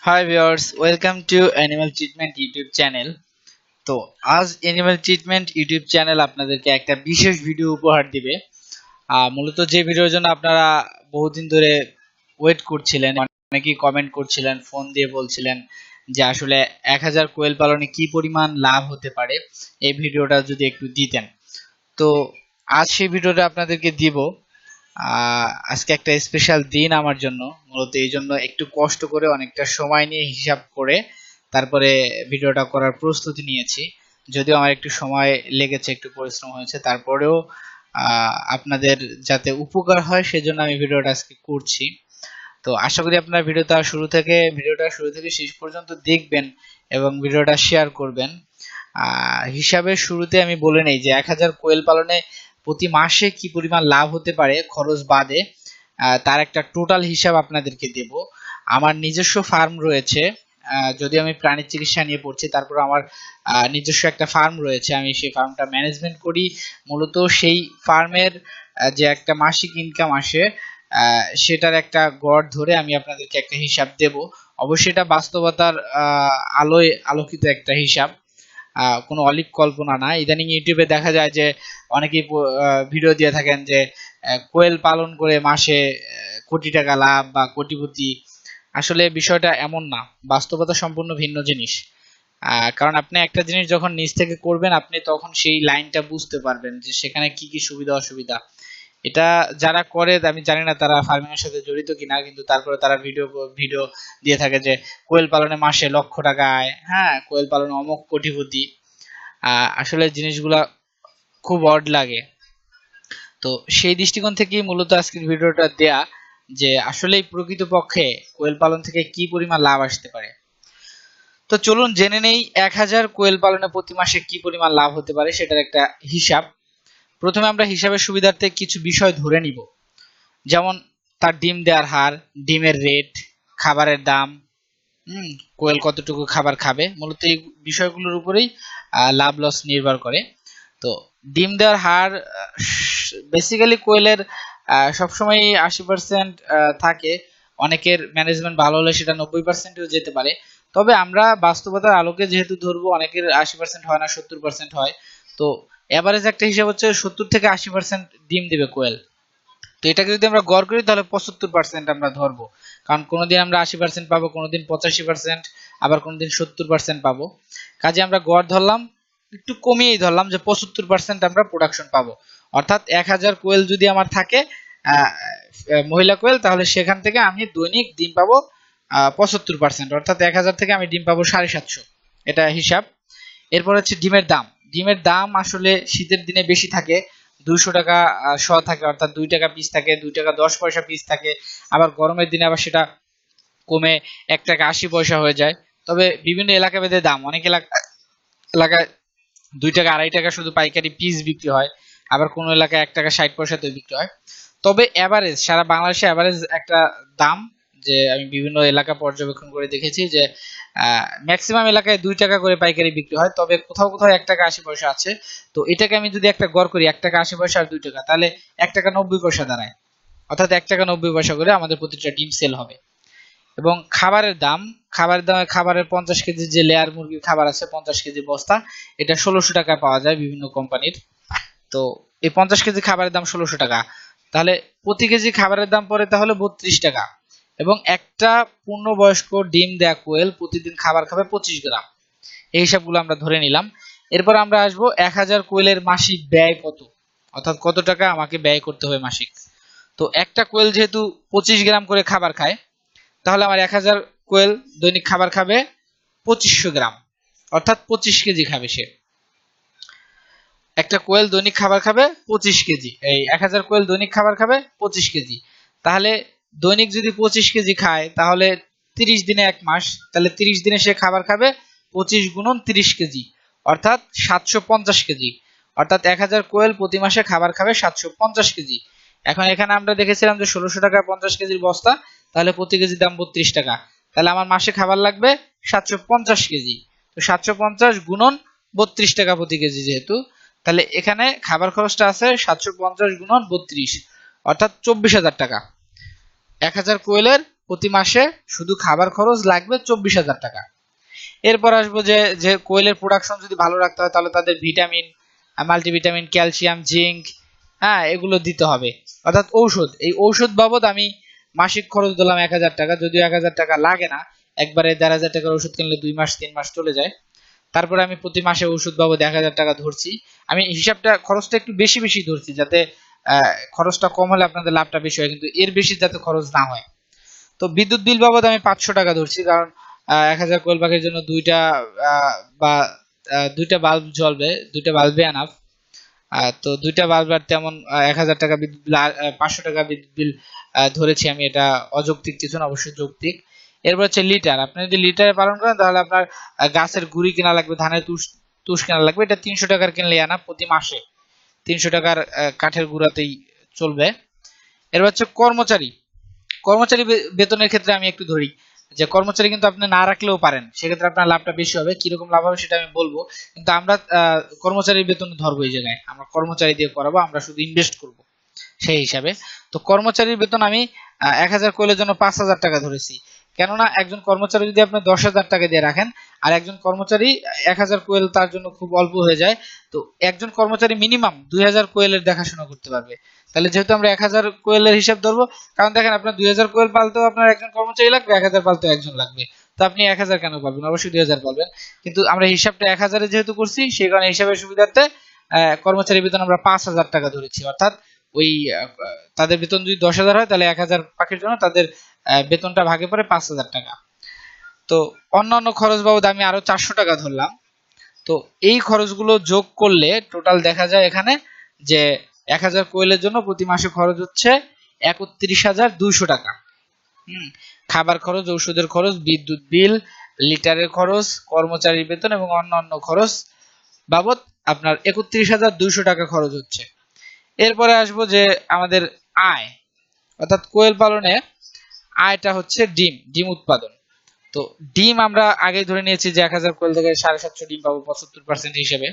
Hi viewers, welcome to animal treatment YouTube channel. তো আজ animal treatment YouTube channel আপনাদেরকে একটা বিশেষ ভিডিও উপহার দিবে। মূলত যে ভিডিওর জন্য আপনারা বহুদিন ধরে ওয়েট করছিলেন, অনেকেই কমেন্ট করছিলেন, ফোন দিয়ে বলছিলেন যে আসলে 1000 কোয়েল পালনে কি পরিমাণ লাভ হতে পারে, এই ভিডিওটা যদি একটু দিতেন। তো আজ সেই ভিডিওটা আপনাদেরকে দিব। আজকে একটা স্পেশাল দিন আমার জন্য, মূলত এই জন্য একটু কষ্ট করে অনেকটা সময় নিয়ে হিসাব করে তারপরে ভিডিওটা করার প্রস্তুতি নিয়েছি। যদিও আমার একটু সময় লেগেছে, একটু পরিশ্রম হয়েছে, তারপরেও আপনাদের যাতে উপকার হয় সেজন্য আমি ভিডিওটা আজকে করছি। তো আশা করি আপনারা ভিডিওটা শুরু থেকে শেষ পর্যন্ত দেখবেন এবং ভিডিওটা শেয়ার করবেন। হিসাবের শুরুতে আমি বলে নেই যে 1000 কোয়েল পালনে প্রতি মাসে কি পরিমাণ লাভ হতে পারে খরচ বাদে, তার একটা টোটাল হিসাব আপনাদেরকে দেব। আমার নিজস্ব ফার্ম রয়েছে, যদি আমি প্রাণী চিকিৎসা নিয়ে পড়ছি, তারপর আমার নিজস্ব একটা ফার্ম রয়েছে, আমি সেই ফার্মটা ম্যানেজমেন্ট করি। মূলত সেই ফার্মের যে একটা মাসিক ইনকাম আসে, সেটার একটা গড় ধরে আমি আপনাদেরকে একটা হিসাব দেব। অবশ্যই এটা বাস্তবতার আলোয় আলোকিত একটা হিসাব, কোনো অলিক কল্পনা না। ইদানিং ইউটিউবে দেখা যায় যে অনেকেই ভিডিও দিয়ে থাকেন যে কোয়েল পালন করে মাসে কোটি টাকা লাভ বা কোটিপতি। আসলে বিষয়টা এমন না, বাস্তবতা সম্পূর্ণ ভিন্ন জিনিস। কারণ আপনি একটা জিনিস যখন নিজ থেকে করবেন, আপনি তখন সেই লাইনটা বুঝতে পারবেন যে সেখানে কি কি সুবিধা অসুবিধা। এটা যারা করে আমি জানি না তারা ফার্মিং এর সাথে জড়িত কিনা, কিন্তু তারপরে তারা ভিডিও দিয়ে থাকে যে কোয়েল পালনে মাসে লক্ষ টাকা আয়, হ্যাঁ কোয়েল পালনে অমুক কোটিপতি। আসলে জিনিসগুলা খুব অড লাগে। তো সেই দৃষ্টিকোণ থেকেই মূলত আজকের ভিডিওটা দেয়া, যে আসলেই প্রকৃতপক্ষে কোয়েল পালন থেকে কি পরিমাণ লাভ আসতে পারে। তো চলুন জেনে নেই 1000 কোয়েল পালনে প্রতি মাসে কি পরিমাণ লাভ হতে পারে সেটার একটা হিসাব। প্রথমে আমরা হিসাবের সুবিধার্থে কিছু বিষয় ধরে নিব, যেমন তার ডিম দেওয়ার হার, ডিমের রেট, খাবারের দাম, কোয়েল কতটুকু খাবার খাবে। মূলত এই বিষয়গুলোর উপরেই লাভ লস নির্ভর করে। তো ডিম দেওয়ার হার বেসিক্যালি কোয়েলের সবসময় 80% থাকে। অনেকের ম্যানেজমেন্ট ভালো হলে সেটা 90%ও যেতে পারে। তবে আমরা বাস্তবতার আলোকে যেহেতু ধরবো, অনেকের 80% হয় না, 70% হয়। তো এভারেজ একটা হিসাব হচ্ছে 70 থেকে 80% ডিম দেবে কোয়েল। তো এটাকে যদি আমরা গড় করি তাহলে 75% আমরা ধরবো, কারণ কোনোদিন আমরা 80% পাবো, কোনোদিন 85%, আবার কোনোদিন 70% পাবো। কাজে আমরা গড় ধরলাম, একটু কমিয়েই ধরলাম যে 75% আমরা প্রোডাকশন পাবো। অর্থাৎ 1000 কোয়েল যদি আমার থাকে মহিলা কোয়েল, তাহলে সেখান থেকে আমি দৈনিক ডিম পাবো 75%, অর্থাৎ 1000 থেকে আমি ডিম পাবো 750। এটা হিসাব। এরপর হচ্ছে ডিমের দাম। ডিমের দাম আসলে শীতের দিনে বেশি থাকে, 200 টাকা শ থাকে, অর্থাৎ 2 টাকা পিস থাকে, 2 টাকা 10 পয়সা পিস থাকে। আবার গরমের দিনে আবার সেটা কমে 1 টাকা 80 পয়সা হয়ে যায়। তবে বিভিন্ন এলাকা ভেদে দাম, অনেক এলাকায় 2 টাকা 2.5 টাকা শুধু পাইকারি পিস বিক্রি হয়, আবার কোন এলাকায় 1 টাকা 60 পয়সাতে বিক্রি হয়। তবে এভারেজ সারা বাংলাদেশে এভারেজ একটা দাম, যে আমি বিভিন্ন এলাকা পর্যবেক্ষণ করে দেখেছি যে ম্যাক্সিমাম এলাকায় 2 টাকা করে পাইকারি বিক্রি হয়, তবে কোথাও কোথাও 1 টাকা 80 পয়সা আছে। তো এটাকে আমি যদি একটা গড় করি 1 টাকা 80 পয়সা আর 2 টাকা, তাহলে 1 টাকা 90 পয়সা দাঁড়ায়। অর্থাৎ 1 টাকা 90 পয়সা করে আমাদের প্রতিটা ডিম সেল হবে। এবং খাবারের দাম, খাবারের 50 কেজি যে লেয়ার মুরগির খাবার আছে, 50 কেজি বস্তা, এটা 1600 টাকায় পাওয়া যায় বিভিন্ন কোম্পানির। তো এই 50 কেজি খাবারের দাম 1600 টাকা, তাহলে প্রতি কেজি খাবারের দাম পড়ে তাহলে 32 টাকা। এবং একটা পূর্ণবয়স্ক ডিম দেয়া কোয়েল প্রতিদিন খাবার খাবে 25 গ্রাম। এই হিসাবগুলো আমরা ধরে নিলাম। এরপর আমরা আসবো 1000 কোয়েলের মাসিক ব্যয় কত, অর্থাৎ কত টাকা আমাকে ব্যয় করতে হবে মাসিক। তো একটা কোয়েল যেহেতু 25 গ্রাম করে খাবার খায়, তাহলে আমার 1000 কোয়েল দৈনিক খাবার খাবে 2500 গ্রাম, অর্থাৎ 25 কেজি খাবে সে। একটা কোয়েল দৈনিক খাবার খাবে 25 কেজি, এই 1000 কোয়েল দৈনিক খাবার খাবে 25 কেজি। তাহলে দৈনিক যদি 25 কেজি খায়, তাহলে 30 দিনে 1 মাস, তাহলে 30 দিনে সে খাবার খাবে 25 গুণন 30 কেজি, অর্থাৎ 750 কেজি। অর্থাৎ 1000 কোয়েল প্রতি মাসে খাবার খাবে 750 কেজি। এখন এখানে আমরা দেখেছিলাম যে 1600 টাকায় 50 কেজির বস্তা, তাহলে প্রতি কেজির দাম 32 টাকা। তাহলে আমার মাসে খাবার লাগবে 750 কেজি। তো 750 গুণন 32 টাকা প্রতি কেজি যেহেতু, তাহলে এখানে খাবার খরচটা আছে 750 গুণন 32, অর্থাৎ 24,000 টাকা। 1000 কোয়েলের প্রতি মাসে শুধু খাবার খরচ লাগবে 24,000 টাকা। এরপর আসবো যে যে কোয়েলের প্রোডাকশন যদি ভালো রাখতে হয় তাহলে তাদের ভিটামিন, মাল্টিভিটামিন, ক্যালসিয়াম, জিঙ্ক, হ্যাঁ এগুলো দিতে হবে। অর্থাৎ ঔষধ, এই ঔষধ বাবদ আমি মাসিক খরচ দিলাম 1,000 টাকা, যদিও 1,000 টাকা লাগে না, একবারে 1,500 টাকার ওষুধ কিনলে 2 মাস 3 মাস চলে যায়। তারপরে আমি প্রতি মাসে ওষুধ বাবদ 1,000 টাকা ধরছি। আমি হিসাবটা খরচটা একটু বেশি বেশি ধরছি, যাতে খরচটা কম হলে আপনাদের লাভটা বেশি হয়, কিন্তু এর বেশি যাতে খরচ না হয়। তো বিদ্যুৎ বিল বাবদ আমি 500 টাকা ধরছি, কারণ 1,000 কোয়েল পাখির জন্য বা দুইটা বাল্ব জ্বলবে, দুইটা বাল্বে আনাফ। তো দুইটা বাল্ব আর তেমন 1,000 টাকা বিদ্যুৎ বিল, 500 টাকা বিদ্যুৎ বিল ধরেছি আমি। এটা অযৌক্তিক কিছু না, অবশ্যই যৌক্তিক। এরপর হচ্ছে লিটার। আপনি যদি লিটারে পালন করেন তাহলে আপনার গাছের গুঁড়ি কেনা লাগবে, ধানের তুষ কেনা লাগবে। এটা 300 টাকার কিনলে আনা, প্রতি মাসে 300 টাকার কাঠের গুঁড়াতেই চলবে। এরপর হচ্ছে কর্মচারী। কর্মচারী বেতনের ক্ষেত্রে আমি একটু ধরি যে কর্মচারী কিন্তু আপনি না রাখলেও পারেন, সেক্ষেত্রে আপনার লাভটা বেশি হবে। কিরকম লাভ হবে সেটা আমি বলবো, কিন্তু আমরা কর্মচারীর বেতন ধরবো। এই জায়গায় আমরা কর্মচারী দিয়ে করাবো, আমরা শুধু ইনভেস্ট করব সেই হিসাবে। তো কর্মচারীর বেতন আমি 1,000 কোয়েলের জন্য 5,000 টাকা ধরেছি। কেননা একজন কর্মচারী যদি আপনি 10,000 টাকা দিয়ে রাখেন, আর একজন কর্মচারী 1,000 কোয়েল তার জন্য খুব অল্প হয়ে যায়। তো একজন কর্মচারী মিনিমাম 2,000 কোয়েলের দেখাশোনা করতে পারবে। তাহলে যেহেতু আমরা 1,000 কোয়েলের হিসাব ধরবো, কারণ দেখেন আপনার 2,000 কোয়েল পালতেও আপনার একজন কর্মচারী লাগবে, 1,000 পালতেও একজন লাগবে। তো আপনি 1,000 কেন পাবেন, অবশ্যই 2,000 পাবেন। কিন্তু আমরা হিসাবটা 1,000 যেহেতু করছি, সেই কারণে হিসাবের সুবিধার্থে কর্মচারী বেতন আমরা 5,000 টাকা ধরেছি। অর্থাৎ ওই তাদের বেতন যদি 10,000 হয়, তাহলে 1,000 পাখির জন্য তাদের বেতনটা ভাগে পড়ে 5,000 টাকা। তো অন্যান্য খরচ বাবদ আমি আরো 400 টাকা ধরলাম। তো এই খরচগুলো যোগ করলে টোটাল দেখা যায় এখানে যে 1,000 কোয়েলের জন্য প্রতি মাসে খরচ হচ্ছে 31,200 টাকা। খাবার খরচ, ঔষধের খরচ, বিদ্যুৎ বিল, লিটারের খরচ, কর্মচারীর বেতন এবং অন্যান্য খরচ বাবদ আপনার 31,200 টাকা খরচ হচ্ছে। এরপরে আসবো যে আমাদের আয়, অর্থাৎ কোয়েল পালনে আয়টা হচ্ছে ডিম উৎপাদন। তো ডিম আমরা আগে ধরে নিয়েছি যে 1,000 কোয়েল থেকে 750 ডিম পাবো 75% হিসেবে।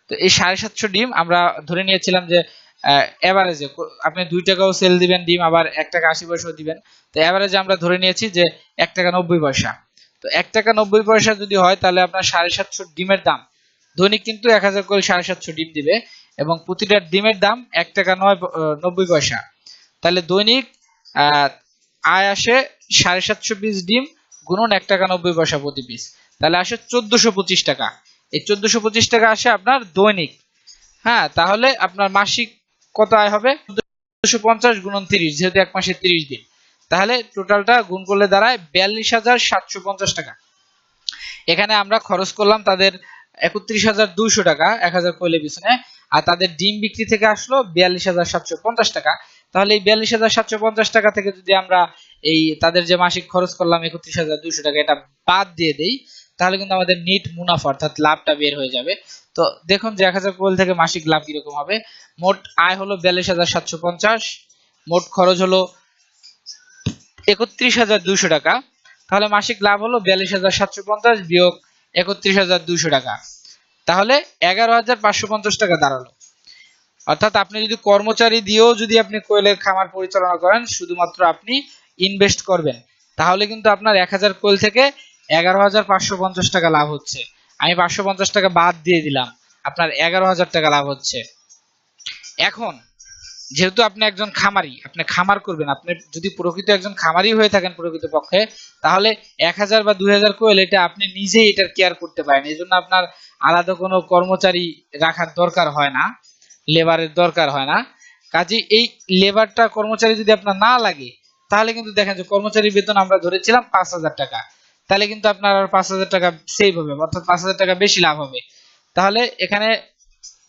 তো এই 750 ডিম আমরা ধরে নিয়েছিলাম যে এভারেজে আপনি 2 টাকাও সেল দিবেন ডিম, আবার 1 টাকা 80 পয়সাও দিবেন। তো এভারেজে আমরা ধরে নিয়েছি যে 1 টাকা 90 পয়সা। তো 1 টাকা 90 পয়সা যদি হয়, তাহলে আপনার 750 ডিমের দাম দৈনিক কিন্তু 1,000 কোয়েল 750 ডিম দিবে, এবং প্রতিটা ডিমের দাম 1 টাকা 90 পয়সা। তাহলে দৈনিক আয় আসে 750 পিস ডিম গুণন 1 টাকা 90 পয়সা প্রতি পিস, তাহলে আসে 1425 টাকা। এই 1425 টাকা আসে আপনার দৈনিক। হ্যাঁ, তাহলে আপনার মাসিক কত আয় হবে? 1450 গুণন 30, যেহেতু এক মাসে 30 দিন, তাহলে টোটালটা গুণ করলে দাঁড়ায় 42,750 টাকা। এখানে আমরা খরচ করলাম তাদের 31,200 টাকা 1,000 কোয়েলের পিছনে, আর তাদের ডিম বিক্রি থেকে আসলো 42,750 টাকা। তাহলে এই 42,750 টাকা থেকে যদি আমরা এই তাদের যে মাসিক খরচ করলাম 31,200 টাকা, এটা বাদ দিয়ে দেই, তাহলে কিন্তু আমাদের নিট মুনাফা অর্থাৎ লাভটা বের হয়ে যাবে। তো দেখুন যে 1,000 কোয়েল থেকে মাসিক লাভ কিরকম হবে। মোট আয় হলো 42,750, মোট খরচ হলো 31,200 টাকা, তাহলে মাসিক লাভ হলো 42,750 বিয়োগ 31,200 টাকা, তাহলে 11,550 টাকা দাঁড়ালো। অর্থাৎ আপনি যদি কর্মচারী দিয়েও যদি আপনি কোয়েলের খামার পরিচালনা করেন, শুধুমাত্র আপনি ইনভেস্ট করবেন, তাহলে কিন্তু আপনার 1,000 কোয়েল থেকে 11,550 টাকা লাভ হচ্ছে। আমি 550 টাকা বাদ দিয়ে দিলাম, আপনার 11,000 টাকা লাভ হচ্ছে। এখন যেহেতু আপনি একজন খামারি, আপনি খামার করবেন, আপনি যদি প্রকৃত একজন খামারি হয়ে থাকেন প্রকৃত পক্ষে, তাহলে 1,000 বা 2,000 কোয়েল এটা আপনি নিজেই এটার কেয়ার করতে পারেন। এই জন্য আপনার আলাদা কোনো কর্মচারী রাখার দরকার হয় না, লেবারের দরকার হয় না। কাজে এই লেবারটা কর্মচারী যদি আপনার না লাগে, তাহলে কিন্তু দেখেন যে কর্মচারী বেতন আমরা ধরেছিলাম 5,000 টাকা, তাহলে কিন্তু আপনার আর 5,000 টাকা সেভ হবে, অর্থাৎ 5,000 টাকা বেশি লাভ হবে। তাহলে এখানে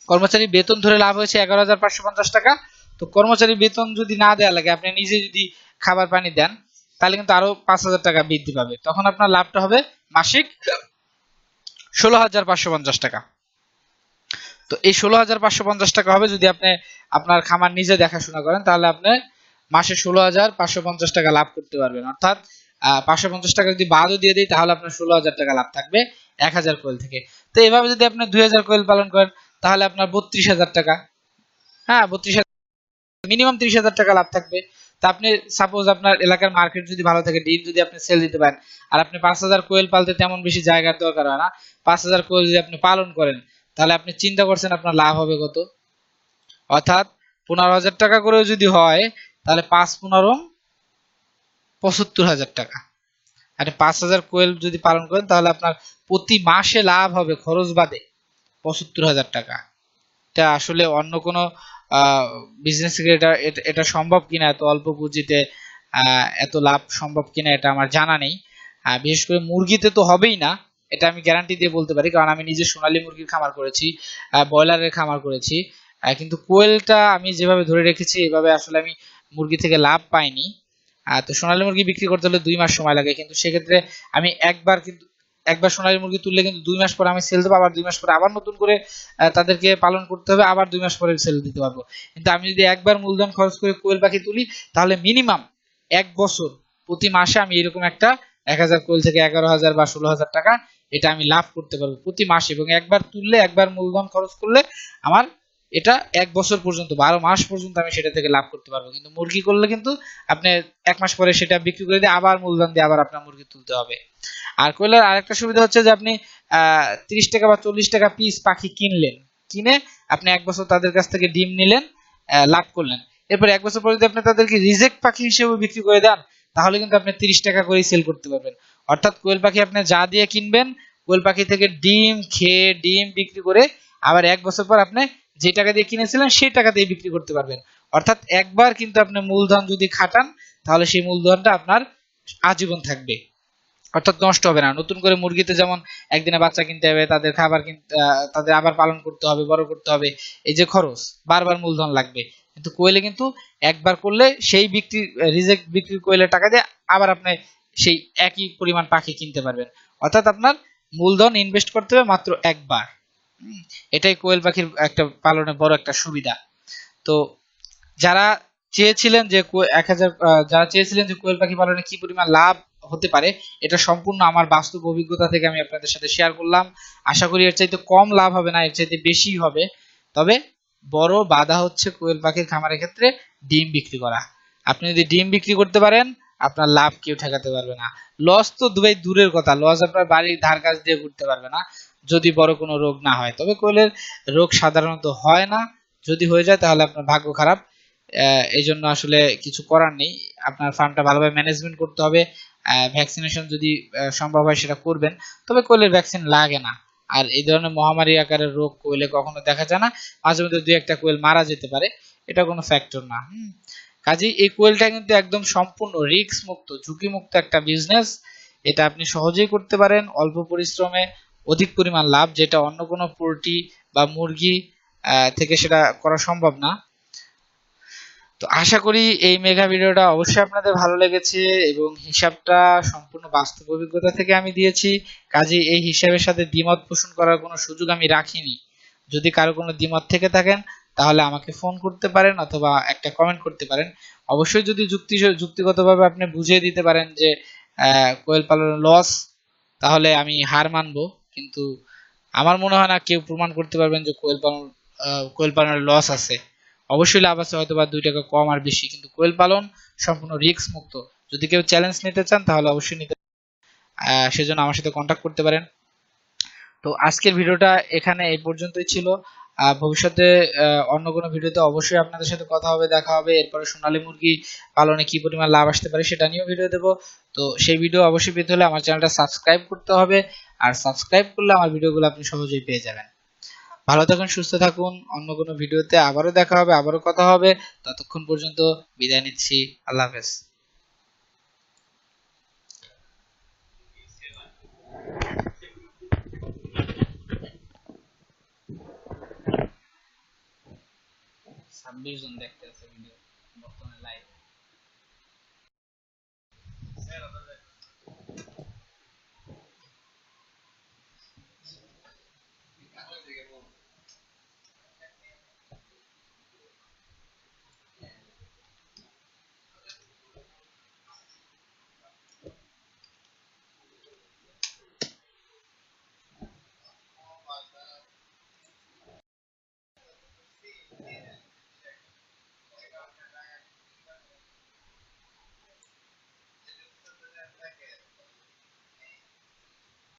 কর্মচারী বেতন ধরে লাভ হয়েছে 11,550 টাকা। তো কর্মচারী বেতন যদি না দেওয়া লাগে, আপনি নিজে যদি খাবার পানি দেন, তাহলে কিন্তু আরো 5,000 টাকা বৃদ্ধি পাবে। তখন আপনার লাভটা হবে মাসিক 16,550 টাকা। তো এই 16,550 টাকা হবে যদি আপনি আপনার খামার নিজে দেখাশোনা করেন, তাহলে আপনি মাসে 16,550 টাকা লাভ করতে পারবেন। অর্থাৎ 550 টাকা যদি বাদও দিয়ে দিই, তাহলে আপনার 16,000 টাকা লাভ থাকবে 1,000 কোয়েল থেকে। তো এভাবে যদি আপনি 2,000 কোয়েল পালন করেন, তাহলে আপনার 32,000 টাকা, হ্যাঁ 32,000, মিনিমাম 30,000 টাকা লাভ থাকবে। তা আপনি সাপোজ আপনার এলাকার মার্কেট যদি ভালো থাকে, ডিম যদি আপনি সেল দিতে পারেন, আর আপনি 5,000 কোয়েল পালতে তেমন বেশি জায়গার দরকার হয় না, 5,000 কোয়েল যদি আপনি পালন করেন, তাহলে আপনি চিন্তা করছেন আপনার লাভ হবে কত। অর্থাৎ 15,000 টাকা করেও যদি হয়, তাহলে 5×15 75,000 টাকা। আর 5,000 কোয়েল যদি পালন করেন, তাহলে আপনার প্রতি মাসে লাভ হবে খরচ বাদে 75,000 টাকা। এটা আসলে অন্য কোনো বিজনেস থেকে এটা সম্ভব কিনা, এত অল্প পুঁজিতে এত লাভ সম্ভব কিনা এটা আমার জানা নেই। বিশেষ করে মুরগিতে তো হবেই না, এটা আমি গ্যারান্টি দিয়ে বলতে পারি, কারণ আমি নিজে সোনালী মুরগির খামার করেছি, ব্রয়লারের খামার করেছি, কিন্তু কোয়েলটা আমি যেভাবে ধরে রেখেছি এভাবে আসলে আমি মুরগি থেকে লাভ পাইনি। তো সোনালী মুরগি বিক্রি করতে হলে 2 মাস সময় লাগে, কিন্তু সেক্ষেত্রে আমি একবার সোনালী মুরগি তুললে কিন্তু 2 মাস পরে আমি সেল দেবো, আবার 2 মাস পরে আবার নতুন করে তাদেরকে পালন করতে হবে, আবার 2 মাস পরে সেল দিতে পারবো। কিন্তু আমি যদি একবার মূলধন খরচ করে কোয়েল পাখি তুলি, তাহলে মিনিমাম 1 বছর প্রতি মাসে আমি এরকম একটা 1,000 কোয়েল থেকে 11,000 বা 16,000 টাকা এটা আমি লাভ করতে পারবো প্রতি মাসে। এবং একবার তুললে, একবার মূলধন খরচ করলে আমার এটা 1 বছর পর্যন্ত, 12 মাস পর্যন্ত আমি সেটা থেকে লাভ করতে পারবো। কিন্তু মুরগি করলে কিন্তু আপনি 1 মাস পরে সেটা বিক্রি করে দিয়ে আবার মূলধন দিয়ে আবার আপনার মুরগি তুলতে হবে। আর কোয়েলের আরেকটা সুবিধা হচ্ছে যে আপনি 30 টাকা বা 40 টাকা পিস পাখি কিনে আপনি 1 বছর তাদের কাছ থেকে ডিম নিলেন, লাভ করলেন। এরপর 1 বছর পরে যদি আপনি তাদেরকে রিজেক্ট পাখি হিসেবে বিক্রি করে দেন, তাহলে কিন্তু আপনি 30 টাকা করেই সেল করতে পারবেন। অর্থাৎ কোয়েল পাখি আপনি যা দিয়ে কিনবেন, কোয়েল পাখি থেকে ডিম খেয়ে ডিম বিক্রি করে আবার 1 বছর পর আপনি যে টাকা দিয়ে কিনেছিলেন সেই টাকা দিয়ে বিক্রি করতে পারবেন। অর্থাৎ একবার কিন্তু আপনি মূলধন যদি খাটান, তাহলে সেই মূলধনটা আপনার আজীবন থাকবে, অর্থাৎ নষ্ট হবে না। নতুন করে মুরগিতে যেমন একদিনে বাচ্চা কিনতে হবে, তাদের খাবার কিনতে, তাদের আবার পালন করতে হবে, বড় করতে হবে, এই যে খরচ, বারবার মূলধন লাগবে। কিন্তু কোয়েলে কিন্তু একবার করলে সেই রিজেক্ট বিক্রির কোয়েলের টাকা দিয়ে আবার আপনি সেই একই পরিমাণ পাখি কিনতে পারবেন। অর্থাৎ আপনার মূলধন ইনভেস্ট করতে হবে মাত্র একবার। এটাই কোয়েল পাখির একটা পালনের বড় একটা সুবিধা। তো যারা চেয়েছিলেন যে 1,000 যারা চেয়েছিলেন যে কোয়েল পাখি পালনে কি পরিমাণ লাভ হতে পারে, এটা সম্পূর্ণ আমার বাস্তব অভিজ্ঞতা থেকে আমি আপনাদের সাথে শেয়ার করলাম। আশা করি এর চাইতে কম লাভ হবে না, এর চাইতে বেশি হবে। তবে বড় বাধা হচ্ছে কোয়েল পাখির খামারের ক্ষেত্রে ডিম বিক্রি করা। আপনি যদি ডিম বিক্রি করতে পারেন, আপনার লাভ কেউ ঠেকাতে পারবে না। লস তো দূরের কথা, লস আপনার বাড়ির ধার কাছ দিয়ে ঘুরতে পারবে না, যদি বড় কোনো রোগ না হয়। তবে কোয়েলের রোগ সাধারণত হয় না, যদি হয়ে যায় তাহলে আপনার ভাগ্য খারাপ। এই জন্য আসলে কিছু করার নেই, আপনার ফার্মটা ভালোভাবে ম্যানেজমেন্ট করতে হবে। ভ্যাকসিনেশন যদি সম্ভব হয় সেটা করবেন। তবে কোয়েলের ভ্যাকসিন লাগে না। আর এই ধরনের মহামারী আকারের রোগ কোয়েলে কখনো দেখা যায় না, মাঝে মধ্যে 2-1টা কোয়েল মারা যেতে পারে, এটা কোনো ফ্যাক্টর না। কাজেই এই কোয়েলটা কিন্তু একদম সম্পূর্ণ রিস্ক মুক্ত, ঝুঁকি মুক্ত একটা বিজনেস। এটা আপনি সহজেই করতে পারেন অল্প পরিশ্রমে অধিক পরিমাণ লাভ, যেটা অন্য কোনো পোল্ট্রি বা মুরগি থেকে সেটা করা সম্ভব না। তো আশা করি এই মেগা ভিডিওটা অবশ্যই আপনাদের ভালো লেগেছে, এবং হিসাবটা সম্পূর্ণ বাস্তব অভিজ্ঞতা থেকে আমি দিয়েছি। কাজে এই হিসাবের সাথে দ্বিমত পোষণ করার কোনো সুযোগ আমি রাখিনি। যদি কারো কোনো দ্বিমত থেকে থাকেন, তাহলে আমাকে ফোন করতে পারেন অথবা একটা কমেন্ট করতে পারেন। অবশ্যই যদি যুক্তিগতভাবে আপনি বুঝিয়ে দিতে পারেন যে কোয়েল পালনের লস, তাহলে আমি হার মানবো। কিন্তু আমার মনে হয় না কেউ প্রমাণ করতে পারবেন যে কোয়েল পালনের লস আছে। অবশ্যই লাভ আছে, হয়তো বা 2 টাকা কম আর বেশি, কিন্তু কোয়েল পালন সম্পূর্ণ রিস্ক মুক্ত। যদি কেউ চ্যালেঞ্জ নিতে চান তাহলে অবশ্যই নিতে, সেজন্য আমার সাথে কন্ট্যাক্ট করতে পারেন। তো আজকের ভিডিওটা এখানে এই পর্যন্তই ছিল। ভবিষ্যতে অন্য কোনো ভিডিওতে অবশ্যই আপনাদের সাথে কথা হবে, দেখা হবে। এরপরে সোনালী মুরগি পালনে কি পরিমাণ লাভ আসতে পারে সেটা নিয়েও ভিডিও দেবো। তো সেই ভিডিও অবশ্যই পেতে হলে আমার চ্যানেলটা সাবস্ক্রাইব করতে হবে, আর সাবস্ক্রাইব করলে আমার ভিডিওগুলো আপনি সহজেই পেয়ে যাবেন। ভালো থাকুন, সুস্থ থাকুন। অন্য কোনো ভিডিওতে আবারও দেখা হবে, আবারও কথা হবে। ততক্ষণ পর্যন্ত বিদায় নিচ্ছি। আল্লাহ হাফেজ। 26 জন দেখতে আছে ভিডিও।